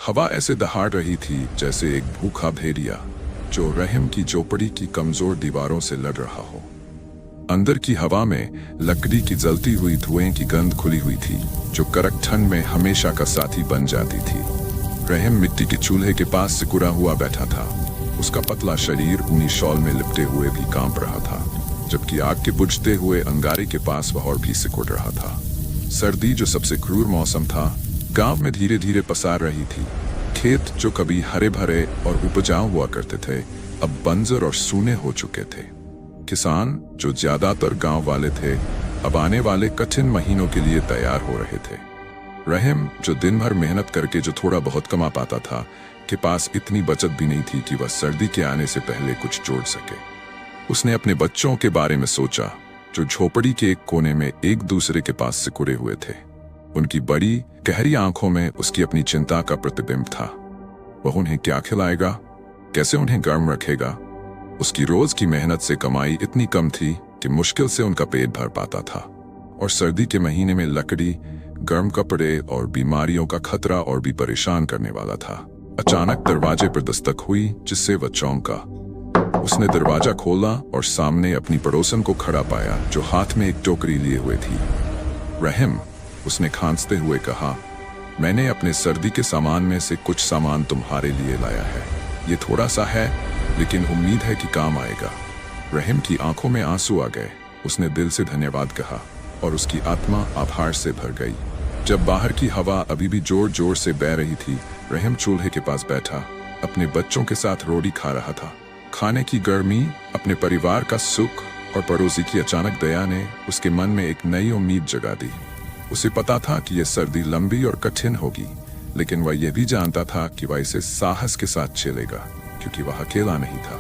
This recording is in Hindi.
हवा ऐसे दहाड़ रही थी जैसे एक भूखा भेड़िया जो रहम की झोपड़ी की कमजोर दीवारों से लड़ रहा हो। अंदर की हवा में लकड़ी की जलती हुई धुएं की गंध खुली हुई थी जो कड़क ठंड में हमेशा का साथी बन जाती थी। रहम मिट्टी के चूल्हे के पास सिकुड़ा हुआ बैठा था। उसका पतला शरीर ऊनी शॉल में लिपटे हुए भी कांप रहा था, जबकि आग के बुझते हुए अंगारे के पास वह और भी सिकुड़ रहा था। सर्दी, जो सबसे क्रूर मौसम था, गांव में धीरे धीरे पसार रही थी। खेत जो कभी हरे भरे और उपजाऊ हुआ करते थे, अब बंजर और सूने हो चुके थे। किसान, जो ज्यादातर गांव वाले थे, अब आने वाले कठिन महीनों के लिए तैयार हो रहे थे। रहम, जो दिन भर मेहनत करके जो थोड़ा बहुत कमा पाता था, के पास इतनी बचत भी नहीं थी कि वह सर्दी के आने से पहले कुछ जोड़ सके। उसने अपने बच्चों के बारे में सोचा, जो झोपड़ी के एक कोने में एक दूसरे के पास सिकुड़े हुए थे। उनकी बड़ी गहरी आंखों में उसकी अपनी चिंता का प्रतिबिंब था। वह उन्हें क्या खिलाएगा, कैसे उन्हें गर्म रखेगा। उसकी रोज की मेहनत से कमाई इतनी कम थी कि मुश्किल से उनका पेट भर पाता था, और सर्दी के महीने में लकड़ी, गर्म कपड़े और बीमारियों का खतरा और भी परेशान करने वाला था। अचानक दरवाजे पर दस्तक हुई, जिससे वह चौंका। उसने दरवाजा खोला और सामने अपनी पड़ोसन को खड़ा पाया, जो हाथ में एक टोकरी लिए हुए थी। रहम, उसने खांसते हुए कहा, मैंने अपने सर्दी के सामान में से कुछ सामान तुम्हारे लिए लाया है। ये थोड़ा सा है, लेकिन उम्मीद है कि काम आएगा। रहम की आंखों में आंसू आ गए। उसने दिल से धन्यवाद कहा और उसकी आत्मा आभार से भर गई। जब बाहर की हवा अभी भी जोर जोर से बह रही थी, रहम चूल्हे के पास बैठा अपने बच्चों के साथ रोटी खा रहा था। खाने की गर्मी, अपने परिवार का सुख और पड़ोसी की अचानक दया ने उसके मन में एक नई उम्मीद जगा दी। उसे पता था कि यह सर्दी लंबी और कठिन होगी, लेकिन वह यह भी जानता था कि वह इसे साहस के साथ झेलेगा, क्योंकि वह अकेला नहीं था।